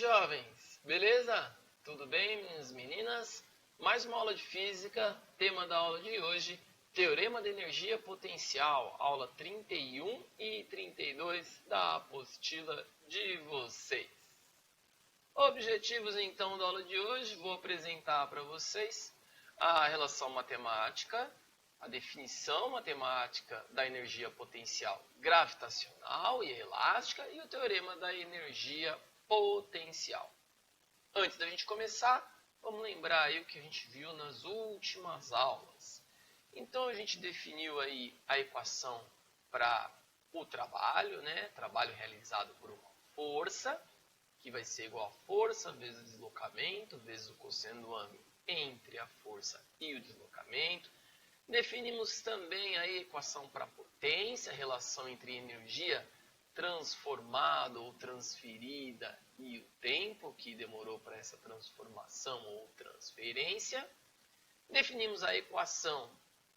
jovens! Beleza? Tudo bem, minhas meninas? Mais uma aula de física, tema da aula de hoje, Teorema da Energia Potencial, aula 31 e 32 da apostila de vocês. Objetivos então da aula de hoje, vou apresentar para vocês a relação matemática, a definição matemática da energia potencial gravitacional e elástica e o teorema da energia potencial. Antes da gente começar, vamos lembrar aí o que a gente viu nas últimas aulas. Então a gente definiu aí a equação para o trabalho, né? Trabalho realizado por uma força, que vai ser igual a força vezes o deslocamento, vezes o cosseno do ângulo entre a força e o deslocamento. Definimos também a equação para potência, a relação entre energia transformada ou transferida e o tempo que demorou para essa transformação ou transferência. Definimos a equação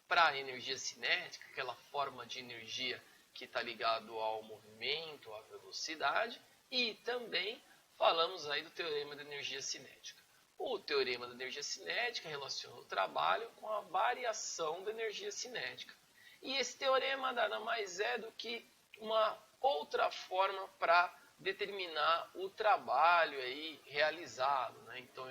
para a energia cinética, aquela forma de energia que está ligado ao movimento, à velocidade, e também falamos aí do teorema da energia cinética. O teorema da energia cinética relaciona o trabalho com a variação da energia cinética. E esse teorema nada mais é do que uma outra forma para determinar o trabalho aí realizado, né? Então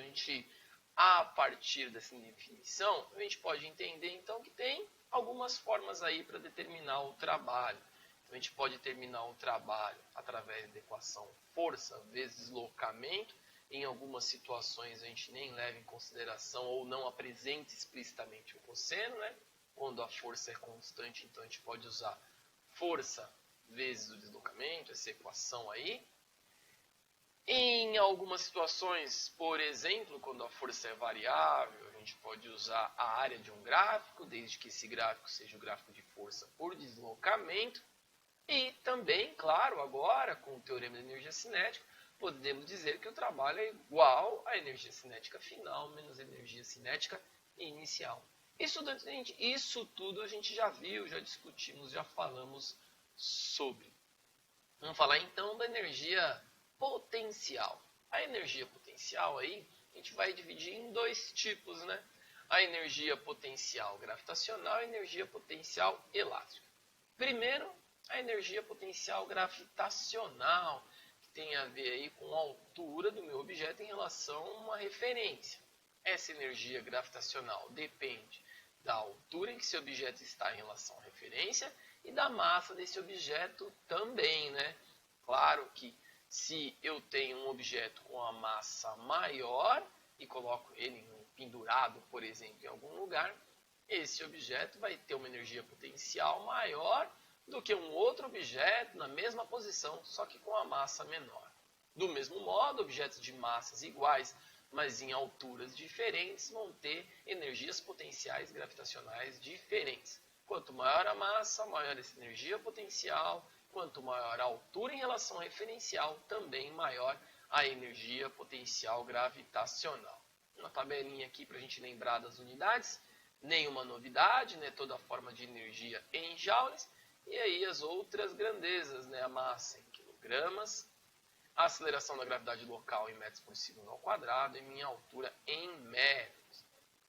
a partir dessa definição, a gente pode entender então que tem algumas formas aí para determinar o trabalho. Então a gente pode determinar o trabalho através da equação força vezes deslocamento. Em algumas situações a gente nem leva em consideração ou não apresenta explicitamente o cosseno, né? Quando a força é constante, então a gente pode usar força vezes o deslocamento, essa equação aí. Em algumas situações, por exemplo, quando a força é variável, a gente pode usar a área de um gráfico, desde que esse gráfico seja o gráfico de força por deslocamento. E também, claro, agora com o teorema da energia cinética, podemos dizer que o trabalho é igual à energia cinética final menos a energia cinética inicial. Isso tudo a gente já viu, já discutimos, já falamos sobre. Vamos falar então da energia potencial. A energia potencial aí, a gente vai dividir em dois tipos, né? A energia potencial gravitacional e a energia potencial elástica. Primeiro, a energia potencial gravitacional, que tem a ver aí com a altura do meu objeto em relação a uma referência. Essa energia gravitacional depende da altura em que esse objeto está em relação à referência e da massa desse objeto também, né? Claro que se eu tenho um objeto com a massa maior e coloco ele pendurado, por exemplo, em algum lugar, esse objeto vai ter uma energia potencial maior do que um outro objeto na mesma posição, só que com a massa menor. Do mesmo modo, objetos de massas iguais, mas em alturas diferentes, vão ter energias potenciais gravitacionais diferentes. Quanto maior a massa, maior essa energia potencial. Quanto maior a altura em relação ao referencial, também maior a energia potencial gravitacional. Uma tabelinha aqui para a gente lembrar das unidades. Nenhuma novidade, né? Toda a forma de energia em joules. E aí as outras grandezas, né? A massa em quilogramas, a aceleração da gravidade local em metros por segundo ao quadrado e minha altura em metros.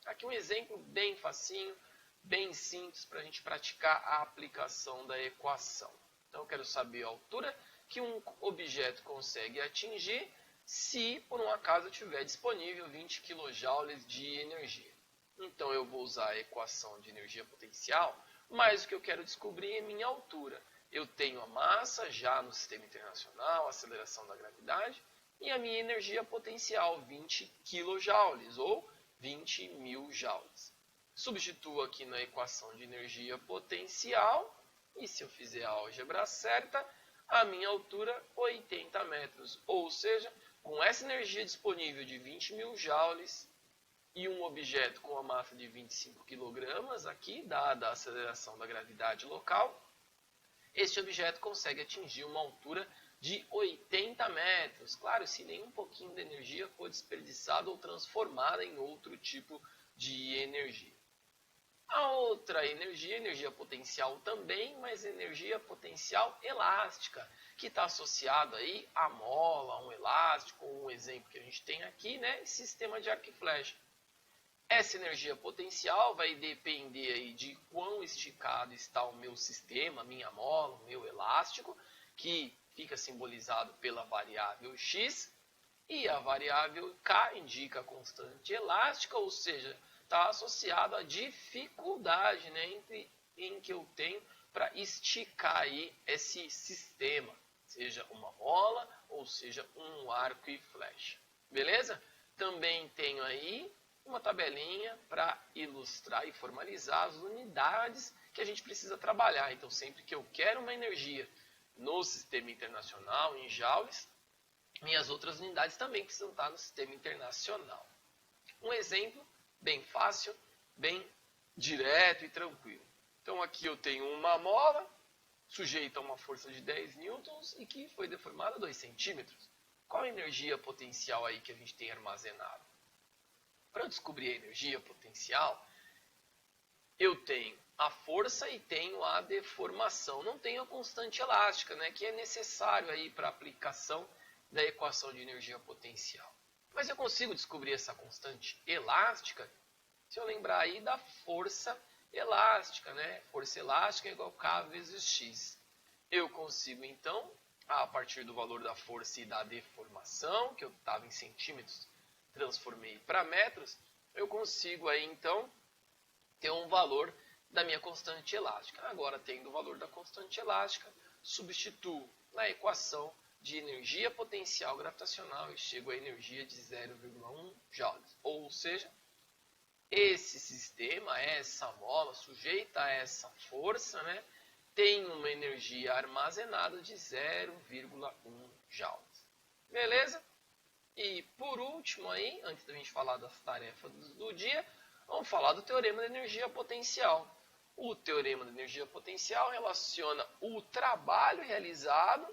Aqui um exemplo bem facinho, bem simples para a gente praticar a aplicação da equação. Então eu quero saber a altura que um objeto consegue atingir se por um acaso tiver disponível 20 kJ de energia. Então eu vou usar a equação de energia potencial, mas o que eu quero descobrir é minha altura. Eu tenho a massa já no sistema internacional, a aceleração da gravidade, e a minha energia potencial, 20 kJ ou 20.000 joules. Substituo aqui na equação de energia potencial, e se eu fizer a álgebra certa, a minha altura 80 metros. Ou seja, com essa energia disponível de 20.000 joules e um objeto com a massa de 25 kg, aqui, dada a aceleração da gravidade local, esse objeto consegue atingir uma altura de 80 metros. Claro, se nenhum pouquinho de energia for desperdiçada ou transformada em outro tipo de energia. A outra energia potencial também, mas energia potencial elástica, que está associado aí à mola, a um elástico, um exemplo que a gente tem aqui, né? Sistema de arco e flecha. Essa energia potencial vai depender aí de quão esticado está o meu sistema, minha mola, o meu elástico, que fica simbolizado pela variável x, e a variável k indica a constante elástica, ou seja, está associado à dificuldade, né, em que eu tenho para esticar aí esse sistema, seja uma mola ou seja um arco e flecha. Beleza? Também tenho aí uma tabelinha para ilustrar e formalizar as unidades que a gente precisa trabalhar. Então, sempre que eu quero uma energia no sistema internacional, em joules, minhas outras unidades também precisam estar no sistema internacional. Um exemplo bem fácil, bem direto e tranquilo. Então aqui eu tenho uma mola sujeita a uma força de 10 newtons e que foi deformada a 2 centímetros. Qual a energia potencial aí que a gente tem armazenado? Para eu descobrir a energia potencial, eu tenho a força e tenho a deformação. Não tenho a constante elástica, né, que é necessário aí para a aplicação da equação de energia potencial. Mas eu consigo descobrir essa constante elástica se eu lembrar aí da força elástica, né? Força elástica é igual a K vezes X. Eu consigo, então, a partir do valor da força e da deformação, que eu estava em centímetros, transformei para metros, eu consigo aí, então, ter um valor da minha constante elástica. Agora, tendo o valor da constante elástica, substituo na equação de energia potencial gravitacional e chego à energia de 0,1 joules. Ou seja, esse sistema, essa mola sujeita a essa força, né, tem uma energia armazenada de 0,1 joules. Beleza? E por último aí, antes da gente falar das tarefas do dia, vamos falar do teorema da energia potencial. O teorema da energia potencial relaciona o trabalho realizado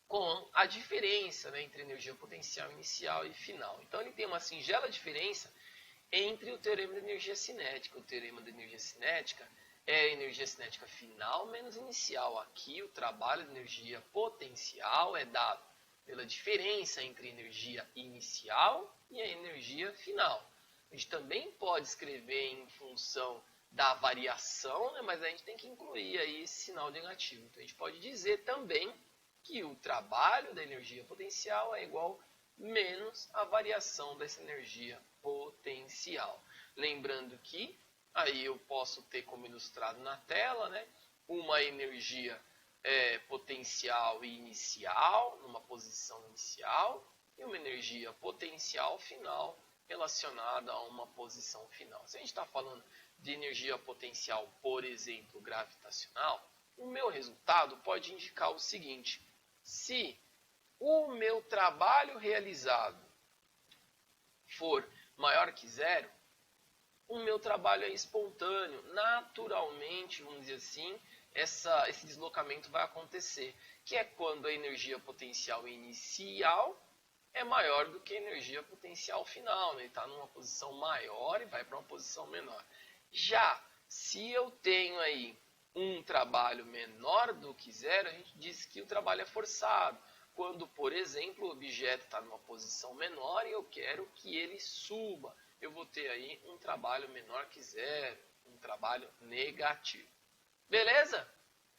com a diferença, né, entre energia potencial inicial e final. Então ele tem uma singela diferença entre o teorema da energia cinética. O teorema da energia cinética é a energia cinética final menos inicial. Aqui o trabalho de energia potencial é dado pela diferença entre a energia inicial e a energia final. A gente também pode escrever em função da variação, né, mas a gente tem que incluir aí esse sinal negativo. Então a gente pode dizer também que o trabalho da energia potencial é igual menos a variação dessa energia potencial. Lembrando que aí eu posso ter como ilustrado na tela, né, uma energia potencial inicial, numa posição inicial, e uma energia potencial final relacionada a uma posição final. Se a gente está falando de energia potencial, por exemplo, gravitacional, o meu resultado pode indicar o seguinte: se o meu trabalho realizado for maior que zero, o meu trabalho é espontâneo. Naturalmente, vamos dizer assim, esse deslocamento vai acontecer, que é quando a energia potencial inicial é maior do que a energia potencial final, né? Ele está numa posição maior e vai para uma posição menor. Já se eu tenho aí um trabalho menor do que zero, a gente diz que o trabalho é forçado. Quando, por exemplo, o objeto está numa posição menor e eu quero que ele suba, eu vou ter aí um trabalho menor que zero, um trabalho negativo. Beleza?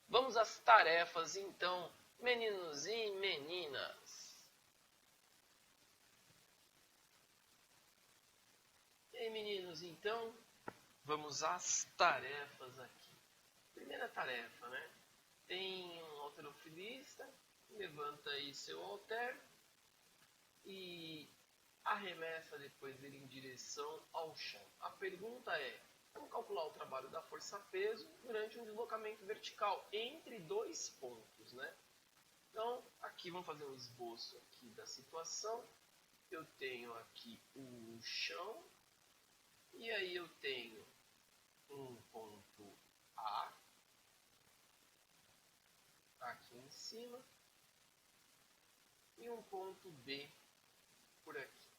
Vamos às tarefas, então, meninos e meninas. E aí, meninos, então, vamos às tarefas aqui. Primeira tarefa, né? Tem um halterofilista, levanta aí seu halter e arremessa depois dele em direção ao chão. A pergunta é: como calcular o trabalho da força-peso durante um deslocamento vertical entre dois pontos, né? Então, aqui vamos fazer um esboço aqui da situação. Eu tenho aqui o chão e aí eu tenho um ponto A aqui em cima e um ponto B por aqui.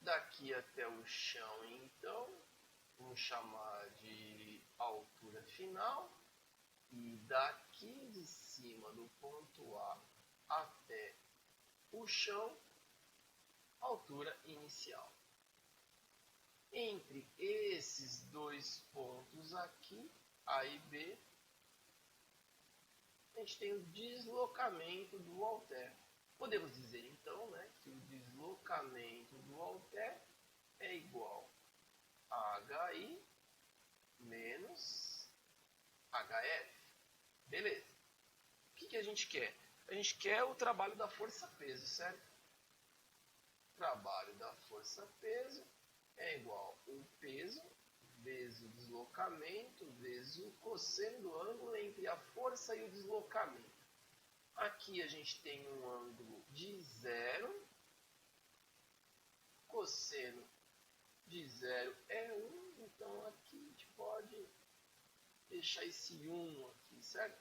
Daqui daqui até o chão, então, vamos chamar de altura final. E daqui de cima, do ponto A até o chão, altura inicial. Entre esses dois pontos aqui, A e B, a gente tem o deslocamento do halter. Podemos dizer então, né, que o deslocamento do halter é igual a HI menos HF. Beleza. O que a gente quer? A gente quer o trabalho da força-peso, certo? O trabalho da força-peso é igual o peso vezes o deslocamento vezes o cosseno do ângulo entre a força e o deslocamento. Aqui a gente tem um ângulo de 0. Cosseno de 0 é 1. Então aqui a gente pode deixar esse 1 aqui, certo?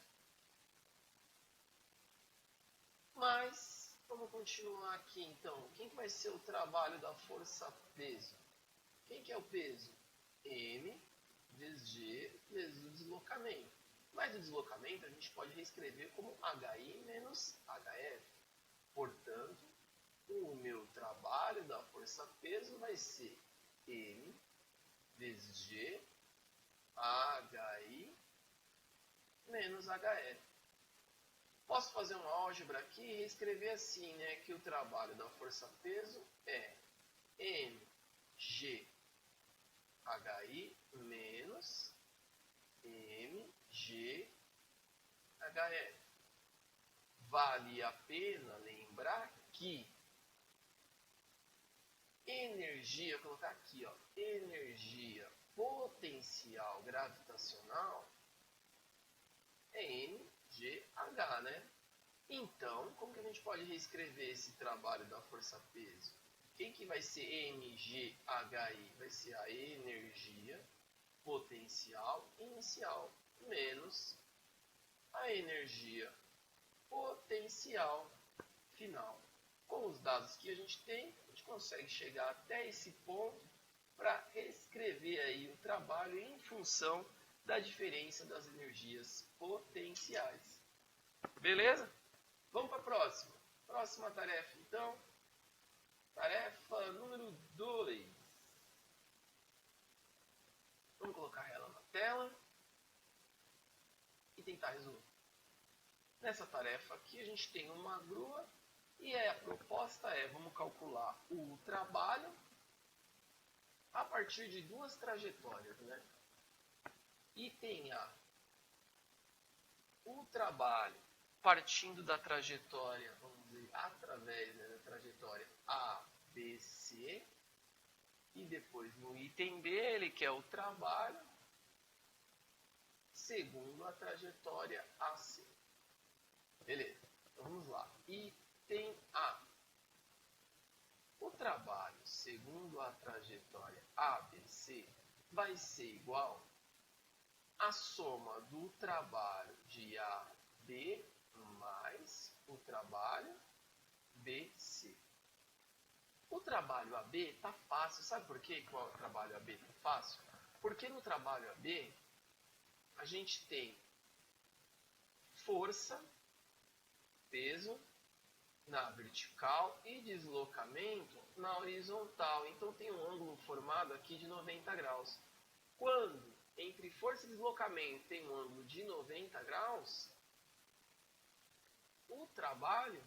Mas, vamos continuar aqui então. Quem que vai ser o trabalho da força-peso? Quem que é o peso? M vezes G vezes o deslocamento. Mas o deslocamento a gente pode reescrever como HI menos HF. Portanto, o meu trabalho da força-peso vai ser M vezes G HI menos HF. Posso fazer uma álgebra aqui e reescrever assim, né, que o trabalho da força-peso é mg HI menos mg HF. Vale a pena lembrar que energia, vou colocar aqui, ó, energia potencial gravitacional é mgh, né? Então, como que a gente pode reescrever esse trabalho da força-peso? Quem que vai ser mghi? Vai ser a energia potencial inicial menos a energia potencial final. Com os dados que a gente tem, a gente consegue chegar até esse ponto para reescrever aí o trabalho em função da diferença das energias potenciais. Beleza? Vamos para a próxima. Próxima tarefa, então. Tarefa número 2. Vamos colocar ela na tela e tentar resolver. Nessa tarefa aqui a gente tem uma grua e a proposta é, vamos calcular o trabalho a partir de duas trajetórias, né? Item A. O trabalho partindo da trajetória, vamos dizer, através da trajetória ABC, e depois no item B ele quer o trabalho segundo a trajetória AC. Beleza, então vamos lá. Item A. O trabalho segundo a trajetória ABC vai ser igual à soma do trabalho de AB mais o trabalho BC. O trabalho AB está fácil. Sabe por quê que o trabalho AB está fácil? Porque no trabalho AB a gente tem força, peso na vertical e deslocamento na horizontal. Então tem um ângulo formado aqui de 90 graus. Quando entre força e deslocamento tem um ângulo de 90 graus, o trabalho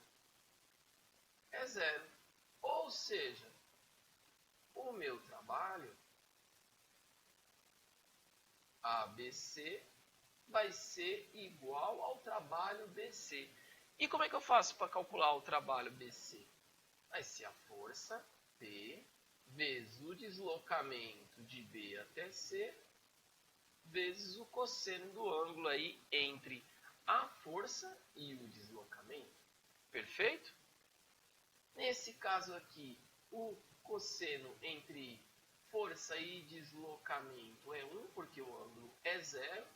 é zero. Ou seja, o meu trabalho ABC vai ser igual ao trabalho BC. E como é que eu faço para calcular o trabalho BC? Vai ser a força P vezes o deslocamento de B até C vezes o cosseno do ângulo aí entre a força e o deslocamento. Perfeito? Nesse caso aqui, o cosseno entre força e deslocamento é 1, porque o ângulo é 0.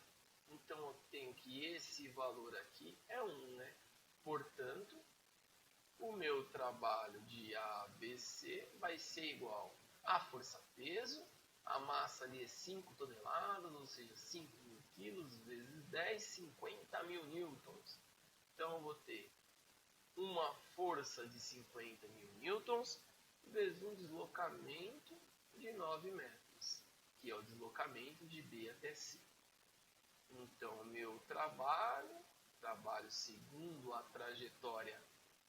Então, eu tenho que esse valor aqui é 1, né? Portanto, o meu trabalho de ABC vai ser igual a força-peso, a massa ali é 5 toneladas, ou seja, 5.000 quilos vezes 10, 50.000 newtons. Então, eu vou ter uma força de 50.000 newtons vezes um deslocamento de 9 metros, que é o deslocamento de B até C. Então, meu trabalho segundo a trajetória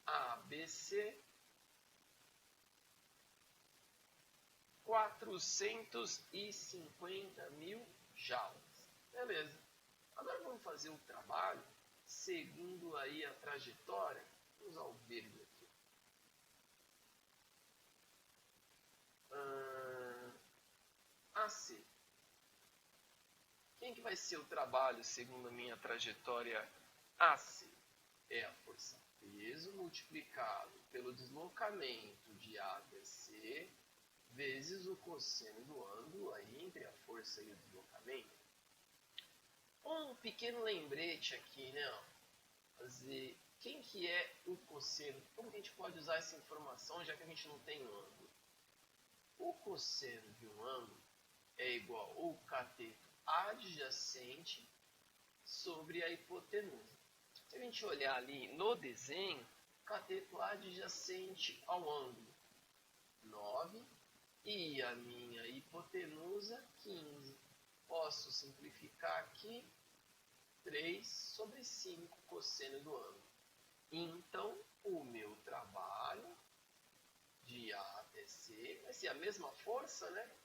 ABC, 450.000 joules. Beleza. Agora vamos fazer o trabalho segundo aí a trajetória. Vamos usar o verde aqui. AC. Quem que vai ser o trabalho segundo a minha trajetória AC? É a força-peso multiplicado pelo deslocamento de A até C vezes o cosseno do ângulo aí entre a força e o deslocamento. Um pequeno lembrete aqui, né? Fazer quem que é o cosseno? Como que a gente pode usar essa informação já que a gente não tem ângulo? O cosseno de um ângulo é igual ao cateto adjacente sobre a hipotenusa. Se a gente olhar ali no desenho, cateto adjacente ao ângulo 9 e a minha hipotenusa 15. Posso simplificar aqui 3 sobre 5 cosseno do ângulo. Então, o meu trabalho de A até C vai ser a mesma força, né?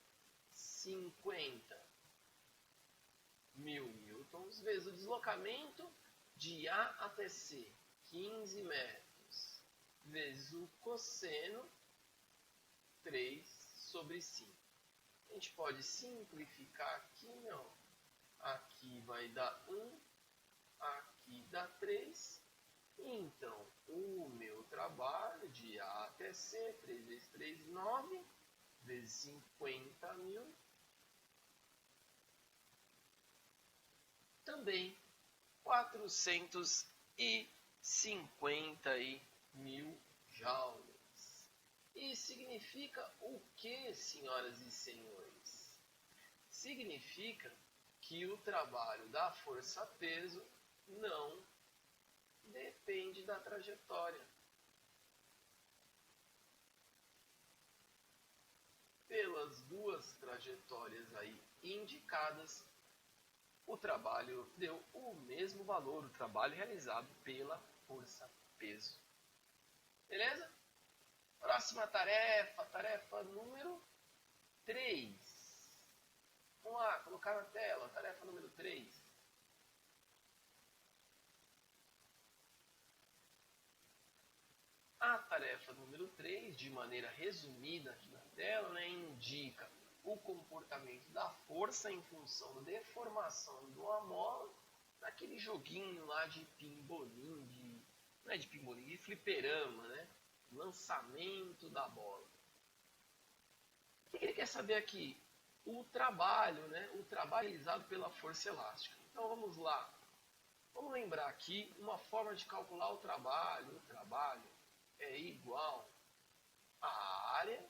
50.000 newtons vezes o deslocamento de A até C, 15 metros, vezes o cosseno, 3 sobre 5. A gente pode simplificar aqui, não. Aqui vai dar 1, aqui dá 3. Então, o meu trabalho de A até C, 3 vezes 3, 9, vezes 50.000, também 450.000 joules. E significa o que, senhoras e senhores? Significa que o trabalho da força-peso não depende da trajetória. Pelas duas trajetórias aí indicadas, o trabalho deu o mesmo valor, o trabalho realizado pela força-peso. Beleza? Próxima tarefa, tarefa número 3. Vamos lá, colocar na tela, tarefa número 3. A tarefa número 3, de maneira resumida aqui na tela, né, indica o comportamento da força em função da deformação de uma mola naquele joguinho lá de pimbolim, não é de pimbolim, de fliperama, né? Lançamento da bola. O que ele quer saber aqui? O trabalho, né? O trabalho realizado pela força elástica. Então vamos lá. Vamos lembrar aqui uma forma de calcular o trabalho. O trabalho é igual à área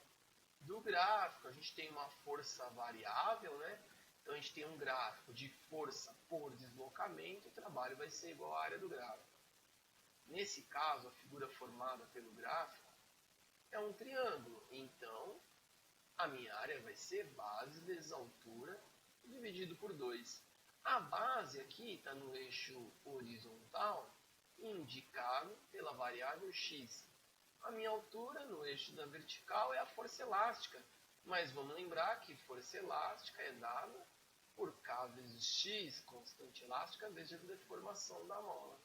do gráfico. A gente tem uma força variável, né? Então a gente tem um gráfico de força por deslocamento, o trabalho vai ser igual à área do gráfico. Nesse caso, a figura formada pelo gráfico é um triângulo. Então, a minha área vai ser base vezes altura dividido por 2. A base aqui está no eixo horizontal, indicado pela variável x. A minha altura no eixo da vertical é a força elástica, mas vamos lembrar que força elástica é dada por K vezes x, constante elástica, vezes a deformação da mola.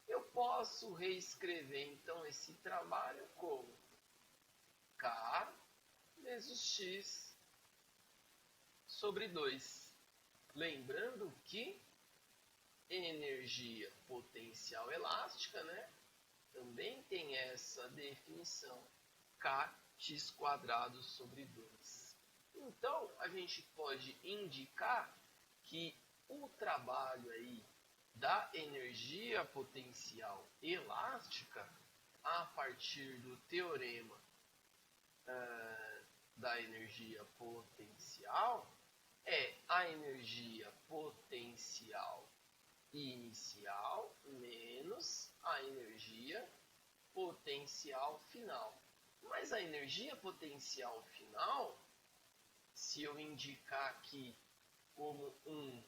Eu posso reescrever então esse trabalho como K vezes x sobre 2. Lembrando que energia potencial elástica, né, também tem essa definição, kx² sobre 2. Então, a gente pode indicar que o trabalho aí da energia potencial elástica, a partir do teorema da energia potencial é a energia potencial inicial menos a energia potencial final. Mas a energia potencial final, se eu indicar aqui como um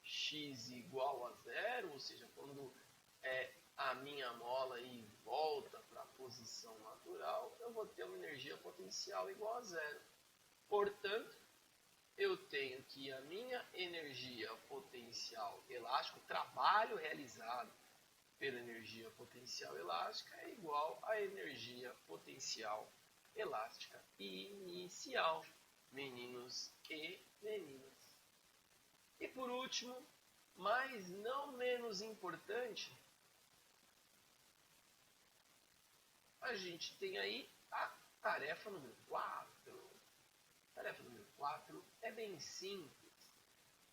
x igual a zero, ou seja, quando a minha mola aí volta para a posição natural, eu vou ter uma energia potencial igual a zero. Portanto, eu tenho que a minha energia potencial elástica, o trabalho realizado pela energia potencial elástica é igual à energia potencial elástica inicial, meninos e meninas. E por último, mas não menos importante, a gente tem aí a tarefa número 4. Tarefa número 4 é bem simples.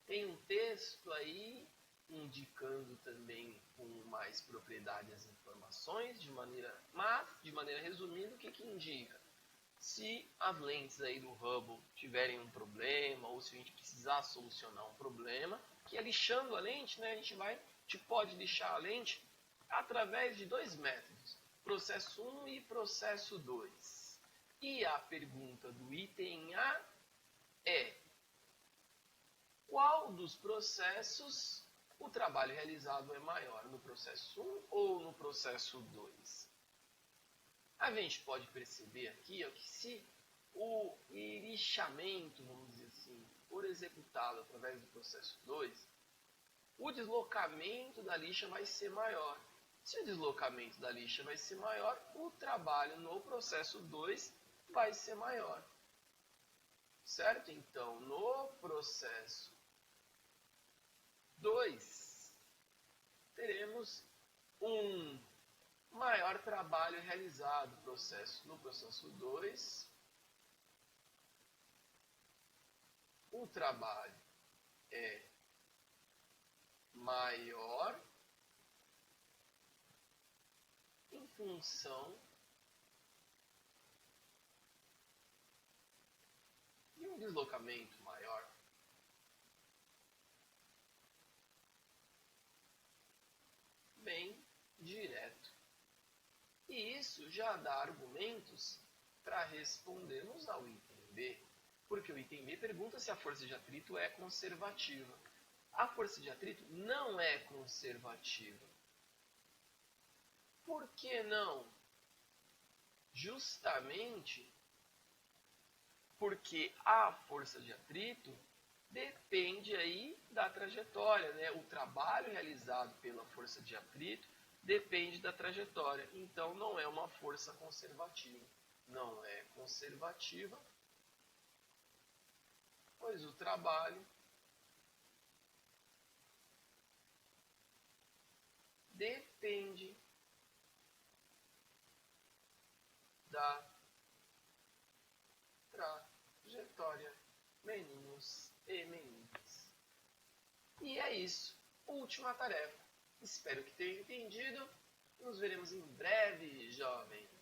Tem um texto aí indicando também com mais propriedade as informações, de maneira resumida, o que indica? Se as lentes aí do Hubble tiverem um problema, ou se a gente precisar solucionar um problema, que é lixando a lente, né, a gente pode lixar a lente através de dois métodos, processo 1 e processo 2. E a pergunta do item A é: qual dos processos o trabalho realizado é maior, no processo 1 ou no processo 2? A gente pode perceber aqui que se o lixamento, vamos dizer assim, for executado através do processo 2, o deslocamento da lixa vai ser maior. Se o deslocamento da lixa vai ser maior, o trabalho no processo 2 vai ser maior. Certo? Então, no processo 2, teremos um maior trabalho realizado no processo 2. O trabalho é maior em função de um deslocamento maior. Bem direto. E isso já dá argumentos para respondermos ao item B, porque o item B pergunta se a força de atrito é conservativa. A força de atrito não é conservativa. Por que não? Justamente porque a força de atrito depende aí da trajetória, né? O trabalho realizado pela força de atrito depende da trajetória. Então, não é uma força conservativa. Não é conservativa, pois o trabalho depende da trajetória, meninos e meninas. E é isso. Última tarefa. Espero que tenham entendido. Nos veremos em breve, jovens.